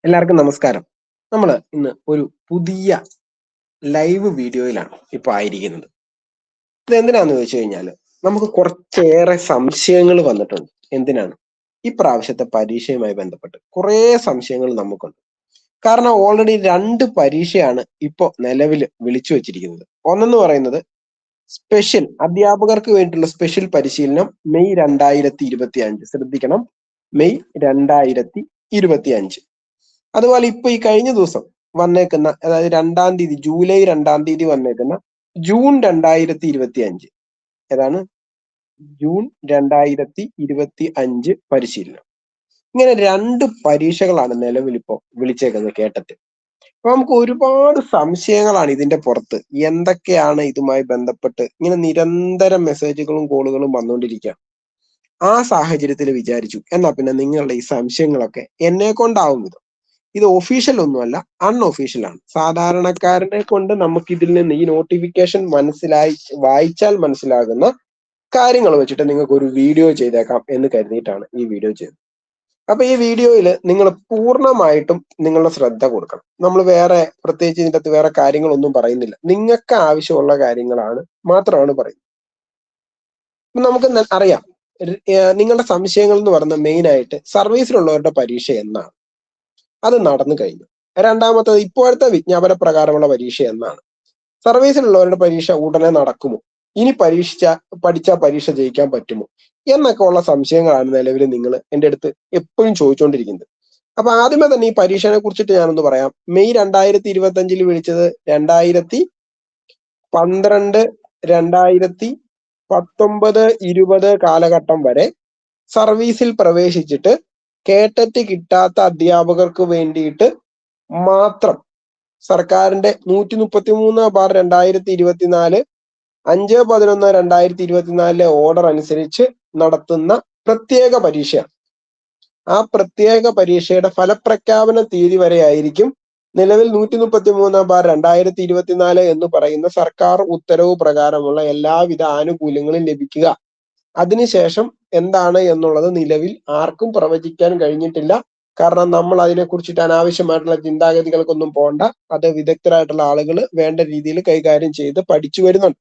എല്ലാവർക്കും നമസ്കാരം. നമ്മൾ ഇന്ന് ഒരു പുതിയ ലൈവ് വീഡിയോയിലാണ് ഇപ്പൊ ആയിരിക്കുന്നത്. ഇത് എന്തിനാന്ന് ചോദിച്ചു കഴിഞ്ഞാൽ നമുക്ക് കുറച്ചേറെ സംശയങ്ങൾ വന്നിട്ടുണ്ട്. എന്തിനാണ്? ഈ പ്രാവശ്യത്തെ പരീക്ഷയുമായി ബന്ധപ്പെട്ട് കുറേ സംശയങ്ങൾ നമുക്കുണ്ട്. കാരണം ഓൾറെഡി 2 പരീക്ഷയാണ് ഇപ്പൊ നിലവിൽ വിളിച്ചു വെച്ചിരിക്കുന്നത്. ഒന്നെന്ന് പറയുന്നത് സ്പെഷ്യൽ അധ്യാപകർക്ക് വേണ്ടിയിട്ടുള്ള സ്പെഷ്യൽ പരിശീലനം മെയ് 2025. ശ്രദ്ധിക്കണം, മെയ് 2025. അതുപോലെ ഇപ്പൊ ഈ കഴിഞ്ഞ ദിവസം വന്നേക്കുന്ന, അതായത് 2-ാം തീയതി, ജൂലൈ 2-ാം തീയതി വന്നേക്കുന്ന ജൂൺ 2025. ഏതാണ്? ജൂൺ 2025 പരിശീലനം. ഇങ്ങനെ 2 പരീക്ഷകളാണ് നിലവിൽ ഇപ്പോ വിളിച്ചേക്കുന്നത് കേട്ടിട്ട്. അപ്പൊ നമുക്ക് ഒരുപാട് സംശയങ്ങളാണ് ഇതിന്റെ പുറത്ത്. എന്തൊക്കെയാണ് ഇതുമായി ബന്ധപ്പെട്ട് ഇങ്ങനെ നിരന്തരം മെസ്സേജുകളും കോളുകളും വന്നുകൊണ്ടിരിക്കുകയാണ്. ആ സാഹചര്യത്തിൽ വിചാരിച്ചു, എന്നാ പിന്നെ നിങ്ങളുടെ ഈ സംശയങ്ങളൊക്കെ എന്നെ കൊണ്ടാവും വിധം, ഇത് ഒഫീഷ്യൽ ഒന്നുമല്ല, അൺഒഫീഷ്യൽ ആണ്. സാധാരണക്കാരനെ കൊണ്ട് നമുക്ക് ഇതിൽ നിന്ന് ഈ നോട്ടിഫിക്കേഷൻ വായിച്ചാൽ മനസ്സിലാകുന്ന കാര്യങ്ങൾ വെച്ചിട്ട് നിങ്ങൾക്ക് ഒരു വീഡിയോ ചെയ്തേക്കാം എന്ന് കരുതിയിട്ടാണ് ഈ വീഡിയോ ചെയ്തത്. അപ്പൊ ഈ വീഡിയോയിൽ നിങ്ങൾ പൂർണ്ണമായിട്ടും നിങ്ങളുടെ ശ്രദ്ധ കൊടുക്കണം. നമ്മൾ വേറെ പ്രത്യേകിച്ച് ഇതിൻ്റെ അകത്ത് വേറെ കാര്യങ്ങളൊന്നും പറയുന്നില്ല. നിങ്ങൾക്ക് ആവശ്യമുള്ള കാര്യങ്ങളാണ് മാത്രമാണ് പറയുന്നത്. നമുക്ക് അറിയാം, നിങ്ങളുടെ സംശയങ്ങൾ എന്ന് പറയുന്നത് മെയിൻ ആയിട്ട് സർവീസിലുള്ളവരുടെ പരീക്ഷ എന്നാണ്. അത് നടന്നു കഴിഞ്ഞു. രണ്ടാമത്തത് ഇപ്പോഴത്തെ വിജ്ഞാപന പ്രകാരമുള്ള പരീക്ഷ എന്നാണ്. സർവീസിലുള്ളവരുടെ പരീക്ഷ ഉടനെ നടക്കുമോ? ഇനി പഠിച്ച പരീക്ഷ ജയിക്കാൻ പറ്റുമോ എന്നൊക്കെ ഉള്ള സംശയങ്ങളാണ് നിലവിൽ നിങ്ങൾ എൻ്റെ അടുത്ത് എപ്പോഴും ചോദിച്ചുകൊണ്ടിരിക്കുന്നത്. അപ്പൊ ആദ്യമേ തന്നെ ഈ പരീക്ഷയെ കുറിച്ചിട്ട് ഞാനൊന്ന് പറയാം. മെയ് 2025 വിളിച്ചത് 2012, 2019, 20 കാലഘട്ടം വരെ സർവീസിൽ പ്രവേശിച്ചിട്ട് കേട്ടറ്റ് കിട്ടാത്ത അധ്യാപകർക്ക് വേണ്ടിയിട്ട് മാത്രം സർക്കാരിന്റെ 133/2024 5/11/2024 ഓർഡർ അനുസരിച്ച് നടത്തുന്ന പ്രത്യേക പരീക്ഷയാണ്. ആ പ്രത്യേക പരീക്ഷയുടെ ഫലപ്രഖ്യാപന തീയതി വരെ ആയിരിക്കും നിലവിൽ 133/2024 എന്ന് പറയുന്ന സർക്കാർ ഉത്തരവ് പ്രകാരമുള്ള എല്ലാവിധ ആനുകൂല്യങ്ങളും ലഭിക്കുക. അതിനുശേഷം എന്താണ് എന്നുള്ളത് നിലവിൽ ആർക്കും പ്രവചിക്കാൻ കഴിഞ്ഞിട്ടില്ല. കാരണം നമ്മൾ അതിനെക്കുറിച്ചിട്ട് അനാവശ്യമായിട്ടുള്ള ചിന്താഗതികൾക്കൊന്നും പോണ്ട. അത് വിദഗ്ധരായിട്ടുള്ള ആളുകൾ വേണ്ട രീതിയിൽ കൈകാര്യം ചെയ്ത് പഠിച്ചു വരുന്നുണ്ട്.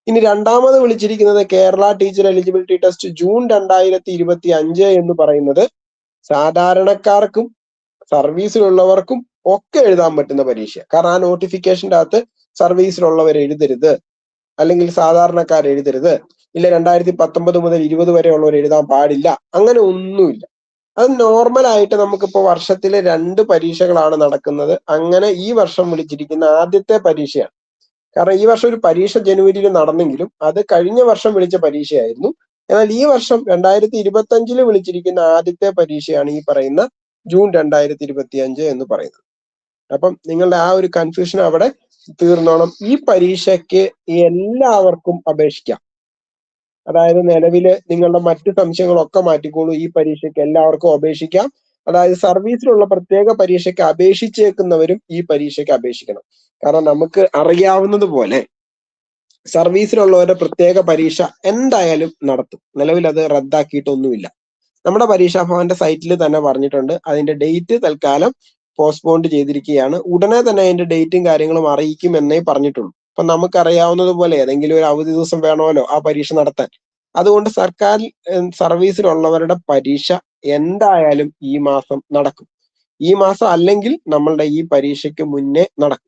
ഇനി രണ്ടാമത് വിളിച്ചിരിക്കുന്നത് Kerala teacher eligibility test June 2025 എന്ന് പറയുന്നത് സാധാരണക്കാർക്കും സർവീസിലുള്ളവർക്കും ഒക്കെ എഴുതാൻ പറ്റുന്ന പരീക്ഷ. കാരണം ആ നോട്ടിഫിക്കേഷൻ്റെ അകത്ത് സർവീസിലുള്ളവർ എഴുതരുത്, അല്ലെങ്കിൽ സാധാരണക്കാർ എഴുതരുത്, ഇല്ല 2019 മുതൽ 20 വരെയുള്ളവർ എഴുതാൻ പാടില്ല, അങ്ങനെ ഒന്നുമില്ല. അത് നോർമലായിട്ട് നമുക്കിപ്പോൾ വർഷത്തിലെ 2 പരീക്ഷകളാണ് നടക്കുന്നത്. അങ്ങനെ ഈ വർഷം വിളിച്ചിരിക്കുന്ന ആദ്യത്തെ പരീക്ഷയാണ്. കാരണം ഈ വർഷം ഒരു പരീക്ഷ ജനുവരിയിൽ നടന്നെങ്കിലും അത് കഴിഞ്ഞ വർഷം വിളിച്ച പരീക്ഷയായിരുന്നു. എന്നാൽ ഈ വർഷം 2025 വിളിച്ചിരിക്കുന്ന ആദ്യത്തെ പരീക്ഷയാണ് ഈ പറയുന്ന ജൂൺ 2025 എന്ന് പറയുന്നത്. അപ്പം നിങ്ങളുടെ ആ ഒരു കൺഫ്യൂഷൻ അവിടെ തീർന്നോണം. ഈ പരീക്ഷയ്ക്ക് എല്ലാവർക്കും അപേക്ഷിക്കാം. അതായത് നിലവില് നിങ്ങളുടെ മറ്റു സംശയങ്ങളൊക്കെ മാറ്റിക്കോളൂ. ഈ പരീക്ഷയ്ക്ക് എല്ലാവർക്കും അപേക്ഷിക്കാം. അതായത് സർവീസിലുള്ള പ്രത്യേക പരീക്ഷയ്ക്ക് അപേക്ഷിച്ചേക്കുന്നവരും ഈ പരീക്ഷയ്ക്ക് അപേക്ഷിക്കണം. കാരണം നമുക്ക് അറിയാവുന്നത് പോലെ സർവീസിലുള്ളവരുടെ പ്രത്യേക പരീക്ഷ എന്തായാലും നടത്തും. നിലവിൽ അത് റദ്ദാക്കിയിട്ടൊന്നുമില്ല. നമ്മുടെ പരീക്ഷാ ഭവന്റെ സൈറ്റിൽ തന്നെ പറഞ്ഞിട്ടുണ്ട്. അതിന്റെ ഡേറ്റ് തൽക്കാലം പോസ്റ്റ്പോണ്ട് ചെയ്തിരിക്കുകയാണ്. ഉടനെ തന്നെ അതിന്റെ ഡേറ്റും കാര്യങ്ങളും അറിയിക്കും എന്നേ പറഞ്ഞിട്ടുള്ളൂ. അപ്പൊ നമുക്കറിയാവുന്നത് പോലെ ഏതെങ്കിലും ഒരു അവധി ദിവസം വേണമല്ലോ ആ പരീക്ഷ നടത്താൻ. അതുകൊണ്ട് സർക്കാർ സർവീസിലുള്ളവരുടെ പരീക്ഷ എന്തായാലും ഈ മാസം നടക്കും. ഈ മാസം അല്ലെങ്കിൽ നമ്മളുടെ ഈ പരീക്ഷയ്ക്ക് മുന്നേ നടക്കും.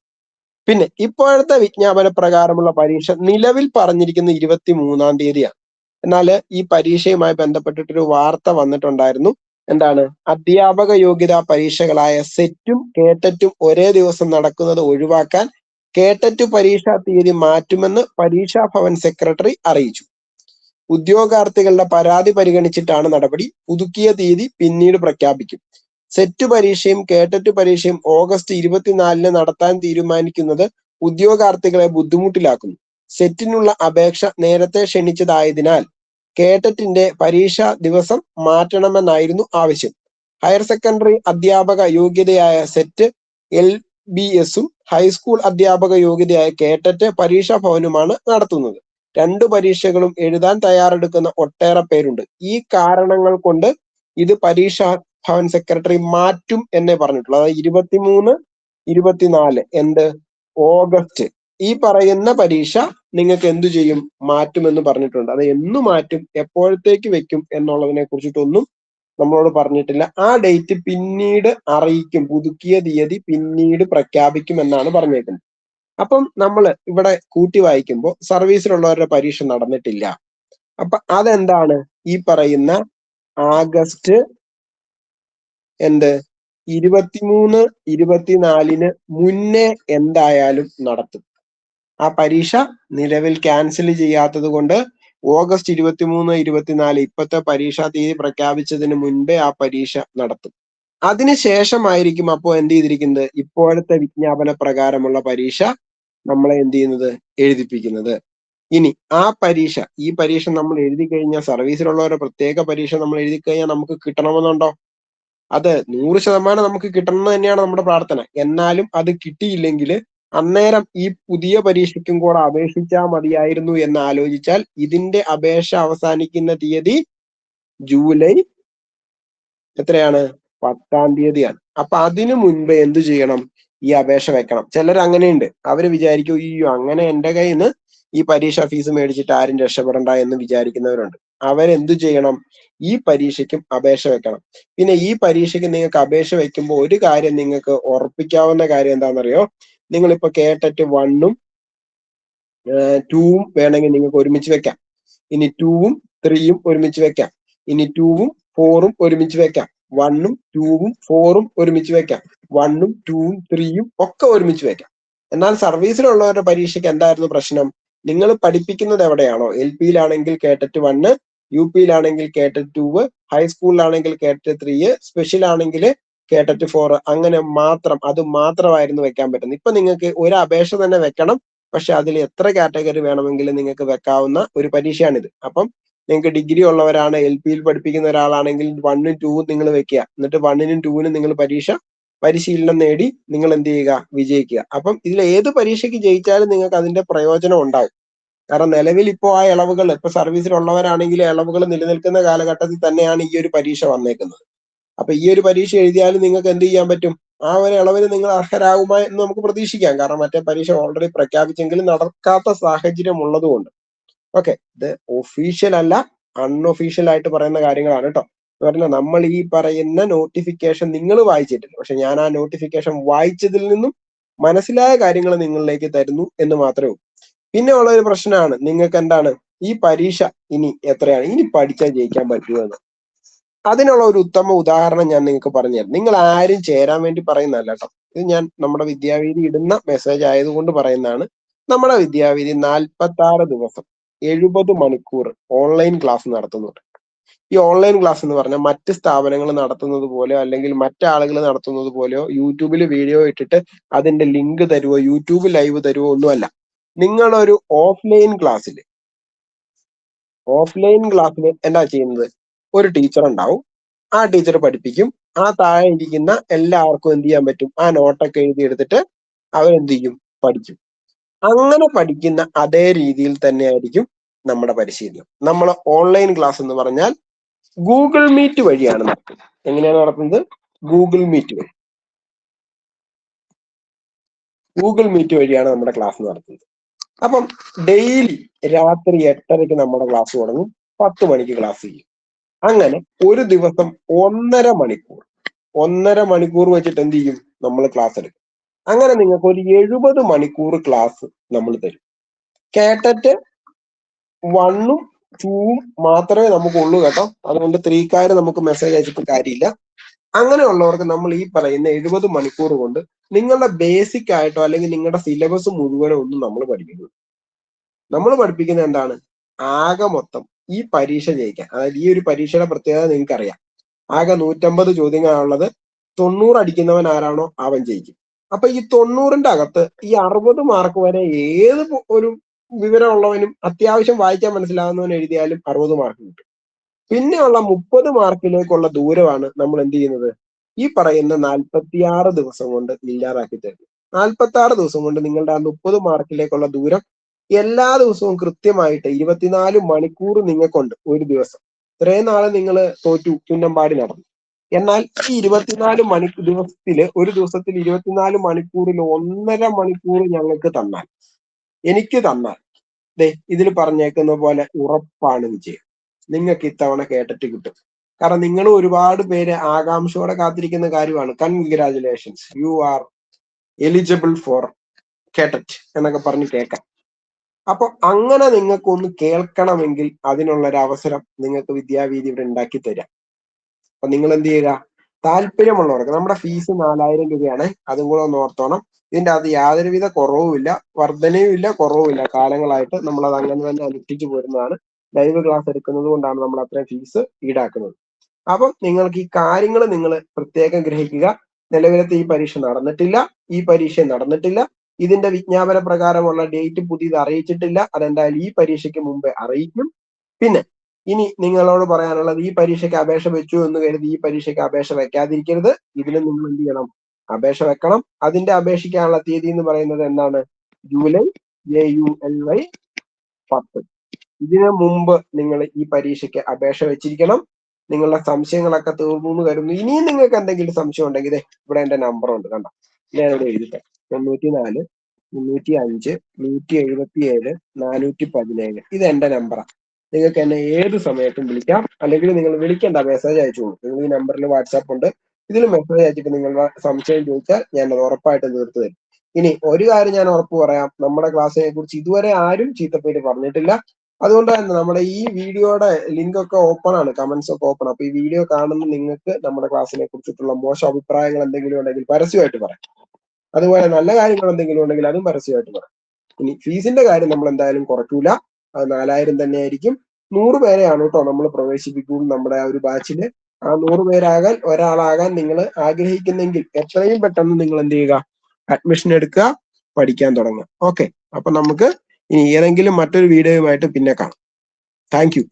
പിന്നെ ഇപ്പോഴത്തെ വിജ്ഞാപന പ്രകാരമുള്ള പരീക്ഷ നിലവിൽ പറഞ്ഞിരിക്കുന്ന 23-ാം തീയതിയാണ്. എന്നാൽ ഈ പരീക്ഷയുമായി ബന്ധപ്പെട്ടിട്ടൊരു വാർത്ത വന്നിട്ടുണ്ടായിരുന്നു. എന്താണ്? അധ്യാപക യോഗ്യതാ പരീക്ഷകളായ സെറ്റും കേട്ടറ്റും ഒരേ ദിവസം നടക്കുന്നത് ഒഴിവാക്കാൻ കേട്ടറ്റ് പരീക്ഷാ തീയതി മാറ്റുമെന്ന് പരീക്ഷാ ഭവൻ സെക്രട്ടറി അറിയിച്ചു. ഉദ്യോഗാർത്ഥികളുടെ പരാതി പരിഗണിച്ചിട്ടാണ് നടപടി. പുതുക്കിയ തീയതി പിന്നീട് പ്രഖ്യാപിക്കും. സെറ്റ് പരീക്ഷയും കേട്ടറ്റ് പരീക്ഷയും ഓഗസ്റ്റ് 24-ന് നടത്താൻ തീരുമാനിക്കുന്നത് ഉദ്യോഗാർത്ഥികളെ ബുദ്ധിമുട്ടിലാക്കുന്നു. സെറ്റിനുള്ള അപേക്ഷ നേരത്തെ ക്ഷണിച്ചതായതിനാൽ കേട്ടറ്റിന്റെ പരീക്ഷാ ദിവസം മാറ്റണമെന്നായിരുന്നു ആവശ്യം. ഹയർ സെക്കൻഡറി അധ്യാപക യോഗ്യതയായ സെറ്റ് LBSഉം ഹൈസ്കൂൾ അധ്യാപക യോഗ്യതയായ കേട്ടറ്റ് പരീക്ഷാ ഭവനുമാണ് നടത്തുന്നത്. 2 പരീക്ഷകളും എഴുതാൻ തയ്യാറെടുക്കുന്ന ഒട്ടേറെ പേരുണ്ട്. ഈ കാരണങ്ങൾ കൊണ്ട് ഇത് പരീക്ഷ ഭവൻ സെക്രട്ടറി മാറ്റും എന്നേ പറഞ്ഞിട്ടുള്ളൂ. അതായത് 23, 24 എന്ത് ഓഗസ്റ്റ് ഈ പറയുന്ന പരീക്ഷ നിങ്ങൾക്ക് എന്തു ചെയ്യും മാറ്റുമെന്ന് പറഞ്ഞിട്ടുണ്ട്. അത് എന്ന് മാറ്റും, എപ്പോഴത്തേക്ക് വെക്കും എന്നുള്ളതിനെ കുറിച്ചിട്ടൊന്നും നമ്മളോട് പറഞ്ഞിട്ടില്ല. ആ ഡേറ്റ് പിന്നീട് അറിയിക്കും, പുതുക്കിയ തീയതി പിന്നീട് പ്രഖ്യാപിക്കും എന്നാണ് പറഞ്ഞേക്കുന്നത്. അപ്പം നമ്മൾ ഇവിടെ കൂട്ടി വായിക്കുമ്പോൾ സർവീസിലുള്ളവരുടെ പരീക്ഷ നടന്നിട്ടില്ല. അപ്പൊ അതെന്താണ് ഈ പറയുന്ന ആഗസ്റ്റ് എന്ത് 23, 24 മുന്നേ എന്തായാലും നടത്തും. ആ പരീക്ഷ നിലവിൽ ക്യാൻസൽ ചെയ്യാത്തത് കൊണ്ട് ഓഗസ്റ്റ് 23, 24 ഇപ്പോഴത്തെ പരീക്ഷാ തീയതി പ്രഖ്യാപിച്ചതിന് മുൻപേ ആ പരീക്ഷ നടത്തും. അതിനുശേഷമായിരിക്കും അപ്പോൾ എന്ത് ചെയ്തിരിക്കുന്നത്, ഇപ്പോഴത്തെ വിജ്ഞാപന പ്രകാരമുള്ള പരീക്ഷ നമ്മളെ എന്ത് ചെയ്യുന്നത്, എഴുതിപ്പിക്കുന്നത്. ഇനി ആ പരീക്ഷ, ഈ പരീക്ഷ നമ്മൾ എഴുതി കഴിഞ്ഞാൽ, സർവീസിലുള്ളവരുടെ പ്രത്യേക പരീക്ഷ നമ്മൾ എഴുതി കഴിഞ്ഞാൽ നമുക്ക് കിട്ടണമെന്നുണ്ടോ? അത് 100% നമുക്ക് കിട്ടണം എന്ന് തന്നെയാണ് നമ്മുടെ പ്രാർത്ഥന. എന്നാലും അത് കിട്ടിയില്ലെങ്കിൽ അന്നേരം ഈ പുതിയ പരീക്ഷയ്ക്കും കൂടെ അപേക്ഷിച്ചാൽ മതിയായിരുന്നു എന്ന് ആലോചിച്ചാൽ ഇതിന്റെ അപേക്ഷ അവസാനിക്കുന്ന തീയതി ജൂലൈ എത്രയാണ്, 10-ാം തീയതിയാണ്. അപ്പൊ അതിനു മുൻപ് എന്ത് ചെയ്യണം, ഈ അപേക്ഷ വെക്കണം. ചിലർ അങ്ങനെയുണ്ട്, അവര് വിചാരിക്കും അയ്യോ അങ്ങനെ എന്റെ കയ്യിൽ നിന്ന് ഈ പരീക്ഷ ഫീസ് മേടിച്ചിട്ട് ആരും രക്ഷപ്പെടണ്ട എന്ന് വിചാരിക്കുന്നവരുണ്ട്. അവരെന്തു ചെയ്യണം, ഈ പരീക്ഷയ്ക്കും അപേക്ഷ വെക്കണം. പിന്നെ ഈ പരീക്ഷയ്ക്ക് നിങ്ങൾക്ക് അപേക്ഷ വെക്കുമ്പോൾ ഒരു കാര്യം നിങ്ങൾക്ക് ഉറപ്പിക്കാവുന്ന കാര്യം എന്താണെന്നറിയോ, നിങ്ങളിപ്പോ കേട്ടിട്ട് 1ഉം 2ഉം വേണമെങ്കിൽ നിങ്ങൾക്ക് ഒരുമിച്ച് വെക്കാം. ഇനി 2ഉം 3ഉം ഒരുമിച്ച് വെക്കാം. ഇനി 2ഉം 4ഉം ഒരുമിച്ച് വെക്കാം. 1ഉം 2ഉം 4ഉം ഒരുമിച്ച് വെക്കാം. 1ഉം 2ഉം 3ഉം ഒക്കെ ഒരുമിച്ച് വെക്കാം. എന്നാൽ സർവീസിലുള്ളവരുടെ പരീക്ഷയ്ക്ക് എന്തായിരുന്നു പ്രശ്നം, നിങ്ങൾ പഠിപ്പിക്കുന്നത് എവിടെയാണോ, LP-യിലാണെങ്കിൽ കേട്ടറ്റ് 1, UP-യിലാണെങ്കിൽ കേട്ടറ്റ് 2, ഹൈസ്കൂളിലാണെങ്കിൽ കേട്ടറ്റ് 3, സ്പെഷ്യൽ ആണെങ്കിൽ കേട്ടറ്റ് 4, അങ്ങനെ മാത്രം, അത് മാത്രമായിരുന്നു വെക്കാൻ പറ്റുന്നത്. ഇപ്പൊ നിങ്ങൾക്ക് ഒരു അപേക്ഷ തന്നെ വെക്കണം, പക്ഷെ അതിൽ എത്ര കാറ്റഗറി വേണമെങ്കിലും നിങ്ങൾക്ക് വെക്കാവുന്ന ഒരു പരീക്ഷയാണിത്. അപ്പം നിങ്ങൾക്ക് ഡിഗ്രി ഉള്ളവരാണ്, LP-യിൽ പഠിപ്പിക്കുന്ന ഒരാളാണെങ്കിൽ 1ഉം 2ഉം നിങ്ങൾ വെക്കുക. എന്നിട്ട് 1നും 2നും നിങ്ങൾ പരിശീലനം നേടി നിങ്ങൾ എന്ത് ചെയ്യുക, വിജയിക്കുക. അപ്പം ഇതിൽ ഏത് പരീക്ഷയ്ക്ക് ജയിച്ചാലും നിങ്ങൾക്ക് അതിന്റെ പ്രയോജനം ഉണ്ടാവും. കാരണം നിലവിൽ ഇപ്പോ ആ ഇളവുകൾ, ഇപ്പൊ സർവീസിലുള്ളവരാണെങ്കിൽ ഇളവുകൾ നിലനിൽക്കുന്ന കാലഘട്ടത്തിൽ തന്നെയാണ് ഈ ഒരു പരീക്ഷ വന്നേക്കുന്നത്. അപ്പൊ ഈ ഒരു പരീക്ഷ എഴുതിയാലും നിങ്ങൾക്ക് എന്ത് ചെയ്യാൻ പറ്റും, ആ ഒരു ഇളവിന് നിങ്ങൾ അർഹരാകുമോ എന്ന് നമുക്ക് പ്രതീക്ഷിക്കാം. കാരണം മറ്റേ പരീക്ഷ ഓൾറെഡി പ്രഖ്യാപിച്ചെങ്കിലും നടക്കാത്ത സാഹചര്യം ഉള്ളതുകൊണ്ട്. ഓക്കെ, ഇത് ഒഫീഷ്യൽ അല്ല, അൺഒഫീഷ്യൽ ആയിട്ട് പറയുന്ന കാര്യങ്ങളാണ് കേട്ടോ. എന്ന് പറഞ്ഞാൽ നമ്മൾ ഈ പറയുന്ന നോട്ടിഫിക്കേഷൻ നിങ്ങൾ വായിച്ചിട്ടില്ല, പക്ഷെ ഞാൻ ആ നോട്ടിഫിക്കേഷൻ വായിച്ചതിൽ നിന്നും മനസ്സിലായ കാര്യങ്ങൾ നിങ്ങളിലേക്ക് തരുന്നു എന്ന് മാത്രമേ ഉള്ളൂ. പിന്നെ ഉള്ള ഒരു പ്രശ്നമാണ് നിങ്ങൾക്ക് എന്താണ്, ഈ പരീക്ഷ ഇനി എത്രയാണ്, ഇനി പഠിച്ചാൽ ജയിക്കാൻ പറ്റുമെന്ന്. അതിനുള്ള ഒരു ഉത്തമ ഉദാഹരണം ഞാൻ നിങ്ങൾക്ക് പറഞ്ഞുതരാം. നിങ്ങൾ ആരും ചേരാൻ വേണ്ടി പറയുന്നതല്ല കേട്ടോ, ഇത് ഞാൻ നമ്മുടെ വിദ്യാവേദി ഇടുന്ന മെസ്സേജ് ആയതുകൊണ്ട് പറയുന്നതാണ്. നമ്മുടെ വിദ്യാവേദി 46 ദിവസം 70 മണിക്കൂർ ഓൺലൈൻ ക്ലാസ് നടത്തുന്നുണ്ട്. ഈ ഓൺലൈൻ ക്ലാസ് എന്ന് പറഞ്ഞാൽ മറ്റ് സ്ഥാപനങ്ങൾ നടത്തുന്നത് പോലെയോ അല്ലെങ്കിൽ മറ്റാളുകൾ നടത്തുന്നത് പോലെയോ യൂട്യൂബിൽ വീഡിയോ ഇട്ടിട്ട് അതിന്റെ ലിങ്ക് തരുവോ യൂട്യൂബ് ലൈവ് തരുവോ ഒന്നുമല്ല. നിങ്ങളൊരു ഓഫ്ലൈൻ ക്ലാസ്സിൽ എന്താ ചെയ്യുന്നത്, ഒരു ടീച്ചർ ഉണ്ടാവും, ആ ടീച്ചർ പഠിപ്പിക്കും. ആ താഴെ ഇരിക്കുന്ന എല്ലാവർക്കും എന്ത് ചെയ്യാൻ പറ്റും, ആ നോട്ടൊക്കെ എഴുതി എടുത്തിട്ട് അവരെന്ത് ചെയ്യും, പഠിക്കും. അങ്ങനെ പഠിക്കുന്ന അതേ രീതിയിൽ തന്നെ ആയിരിക്കും നമ്മുടെ പരിശീലനം. നമ്മൾ ഓൺലൈൻ ക്ലാസ് എന്ന് പറഞ്ഞാൽ ഗൂഗിൾ മീറ്റ് വഴിയാണ് നടത്തുന്നത്. എങ്ങനെയാണ് നടത്തുന്നത്, ഗൂഗിൾ മീറ്റ് വഴിയാണ് നമ്മുടെ ക്ലാസ് നടത്തുന്നത്. അപ്പം ഡെയിലി രാത്രി 8:30 നമ്മുടെ ക്ലാസ് തുടങ്ങും, 10 മണിക്ക് ക്ലാസ് ചെയ്യും. അങ്ങനെ ഒരു ദിവസം 1.5 മണിക്കൂർ വെച്ചിട്ട് എന്ത് ചെയ്യും, നമ്മൾ ക്ലാസ് എടുക്കും. അങ്ങനെ നിങ്ങൾക്ക് ഒരു 70 മണിക്കൂർ ക്ലാസ് നമ്മൾ തരും. കേട്ടറ്റ് 1ഉം 2ഉം മാത്രമേ നമുക്കുള്ളൂ കേട്ടോ, അതുകൊണ്ട് 3-കാർ നമുക്ക് മെസ്സേജ് അയച്ചിട്ട് കാര്യമില്ല. അങ്ങനെയുള്ളവർക്ക് നമ്മൾ ഈ പറയുന്ന 70 മണിക്കൂർ കൊണ്ട് നിങ്ങളുടെ ബേസിക് ആയിട്ടോ അല്ലെങ്കിൽ നിങ്ങളുടെ സിലബസ് മുഴുവനോ ഒന്നും നമ്മൾ പഠിപ്പിക്കുന്നു. നമ്മൾ പഠിപ്പിക്കുന്നത് എന്താണ്, ആകെ മൊത്തം ഈ പരീക്ഷ ജയിക്കാൻ, അതായത് ഈ ഒരു പരീക്ഷയുടെ പ്രത്യേകത നിങ്ങൾക്ക് അറിയാം, ആകെ 150 ചോദ്യങ്ങളാണുള്ളത്. 90 അടിക്കുന്നവൻ ആരാണോ അവൻ ജയിക്കും. അപ്പൊ ഈ 90ന്റെ അകത്ത് ഈ 60 മാർക്ക് വരെ ഏത് ഒരു വിവരമുള്ളവനും അത്യാവശ്യം വായിക്കാൻ മനസ്സിലാകുന്നവൻ എഴുതിയാലും 60 മാർക്ക് കിട്ടും. പിന്നെയുള്ള 30 മാർക്കിലേക്കുള്ള ദൂരമാണ് നമ്മൾ എന്ത് ചെയ്യുന്നത്, ഈ പറയുന്ന 46 ദിവസം കൊണ്ട് ഇല്ലാതാക്കി തരുന്നു. 46 ദിവസം കൊണ്ട് നിങ്ങളുടെ ആ 30 മാർക്കിലേക്കുള്ള ദൂരം എല്ലാ ദിവസവും കൃത്യമായിട്ട് 24 മണിക്കൂർ നിങ്ങൾക്കുണ്ട് ഒരു ദിവസം. ഇത്രയും നാളെ നിങ്ങൾ തോറ്റു, തുന്നമ്പാടി നടന്നു. എന്നാൽ ഈ 24 ദിവസത്തില് ഒരു ദിവസത്തിൽ 24 മണിക്കൂറിൽ 1.5 മണിക്കൂർ ഞങ്ങൾക്ക് തന്നാൽ, എനിക്ക് തന്നാൽ, ഇതിൽ പറഞ്ഞേക്കുന്ന പോലെ ഉറപ്പാണ് വിജയം. നിങ്ങൾക്ക് ഇത്തവണ കേട്ടിട്ട് കിട്ടും. കാരണം നിങ്ങൾ ഒരുപാട് പേര് ആകാംക്ഷയോടെ കാത്തിരിക്കുന്ന കാര്യമാണ്. Congratulations, you are eligible for KTET എന്നൊക്കെ പറഞ്ഞ് കേൾക്കാം. അപ്പൊ അങ്ങനെ നിങ്ങൾക്ക് ഒന്ന് കേൾക്കണമെങ്കിൽ അതിനുള്ള ഒരു അവസരം നിങ്ങൾക്ക് വിദ്യാവീതി ഇവിടെ ഉണ്ടാക്കി തരാം. അപ്പൊ നിങ്ങൾ എന്ത് ചെയ്യുക, താല്പര്യമുള്ളവർക്ക്, നമ്മുടെ ഫീസ് 4000 രൂപയാണ്, അതും കൂടെ ഒന്ന് ഓർത്തോണം. ഇതിന്റെ അകത്ത് യാതൊരുവിധ കുറവുമില്ല, വർധനയും ഇല്ല, കുറവുമില്ല. കാലങ്ങളായിട്ട് നമ്മൾ അത് അങ്ങനെ തന്നെ അനുഷ്ഠിച്ചു പോരുന്നതാണ്. ലൈവ് ക്ലാസ് എടുക്കുന്നത് കൊണ്ടാണ് നമ്മൾ അത്രയും ഫീസ് ഈടാക്കുന്നത്. അപ്പം നിങ്ങൾക്ക് ഈ കാര്യങ്ങൾ നിങ്ങൾ പ്രത്യേകം ഗ്രഹിക്കുക. നിലവിലത്തെ ഈ പരീക്ഷ നടന്നിട്ടില്ല, ഈ പരീക്ഷ നടന്നിട്ടില്ല, ഇതിന്റെ വിജ്ഞാപന പ്രകാരമുള്ള ഡേറ്റ് പുതിയത് അറിയിച്ചിട്ടില്ല. അതെന്തായാലും ഈ പരീക്ഷയ്ക്ക് മുമ്പേ അറിയിക്കും. പിന്നെ ഇനി നിങ്ങളോട് പറയാനുള്ളത്, ഈ പരീക്ഷയ്ക്ക് അപേക്ഷ വെച്ചു എന്ന് കരുതി ഈ പരീക്ഷയ്ക്ക് അപേക്ഷ വെക്കാതിരിക്കരുത്. ഇതിന് നിങ്ങൾ എന്ത് ചെയ്യണം, അപേക്ഷ വെക്കണം. അതിന്റെ അപേക്ഷിക്കാനുള്ള തീയതി എന്ന് പറയുന്നത് എന്താണ്, ജൂലൈ JULY 10. ഇതിനു മുമ്പ് നിങ്ങൾ ഈ പരീക്ഷയ്ക്ക് അപേക്ഷ വെച്ചിരിക്കണം. നിങ്ങളുടെ സംശയങ്ങളൊക്കെ തീർന്നു എന്ന് കരുതുന്നു. ഇനിയും നിങ്ങൾക്ക് എന്തെങ്കിലും സംശയം ഉണ്ടെങ്കിൽ ഇവിടെ എന്റെ നമ്പർ ഉണ്ട്, കണ്ടോ, ഞാനിവിടെ എഴുതിട്ടെ, 94 305 177 417. ഇത് എന്റെ നമ്പറാണ്. നിങ്ങൾക്ക് എന്നെ ഏത് സമയത്തും വിളിക്കാം, അല്ലെങ്കിൽ നിങ്ങൾ വിളിക്കേണ്ട, മെസ്സേജ് അയച്ചോളൂ. നിങ്ങൾ ഈ നമ്പറിൽ വാട്സാപ്പ് ഉണ്ട്, ഇതിൽ മെസ്സേജ് അയച്ചിട്ട് നിങ്ങളുടെ സംശയം ചോദിച്ചാൽ ഞാൻ അത് ഉറപ്പായിട്ടും തീർത്തു തരും. ഇനി ഒരു കാര്യം ഞാൻ ഉറപ്പ് പറയാം, നമ്മുടെ ക്ലാസ്സിനെ കുറിച്ച് ഇതുവരെ ആരും ചീത്തപ്പേര് പറഞ്ഞിട്ടില്ല. അതുകൊണ്ട് തന്നെ നമ്മുടെ ഈ വീഡിയോയുടെ ലിങ്ക് ഒക്കെ ഓപ്പൺ ആണ്, കമന്റ്സ് ഒക്കെ ഓപ്പൺ. അപ്പൊ ഈ വീഡിയോ കാണുന്ന നിങ്ങൾക്ക് നമ്മുടെ ക്ലാസ്സിനെ കുറിച്ചിട്ടുള്ള മോശം അഭിപ്രായങ്ങൾ എന്തെങ്കിലും ഉണ്ടെങ്കിൽ പരസ്യമായിട്ട് പറയാം. അതുപോലെ നല്ല കാര്യങ്ങൾ എന്തെങ്കിലും ഉണ്ടെങ്കിൽ അതും പരസ്യമായിട്ട് പറയാം. ഇനി ഫീസിന്റെ കാര്യം നമ്മൾ എന്തായാലും കുറയ്ക്കൂല, അത് 4000 തന്നെ ആയിരിക്കും. 100 പേരെയാണ് കേട്ടോ നമ്മൾ പ്രവേശിപ്പിക്കുള്ളൂ നമ്മുടെ ആ ഒരു ബാച്ചില്. ആ 100 പേരാകാൻ, ഒരാളാകാൻ നിങ്ങൾ ആഗ്രഹിക്കുന്നെങ്കിൽ എത്രയും പെട്ടെന്ന് നിങ്ങൾ എന്ത് ചെയ്യുക, അഡ്മിഷൻ എടുക്കുക, പഠിക്കാൻ തുടങ്ങുക. ഓക്കെ, അപ്പൊ നമുക്ക് ഇനി ഏതെങ്കിലും മറ്റൊരു വീഡിയോയുമായിട്ട് പിന്നെ കാണാം. Thank you.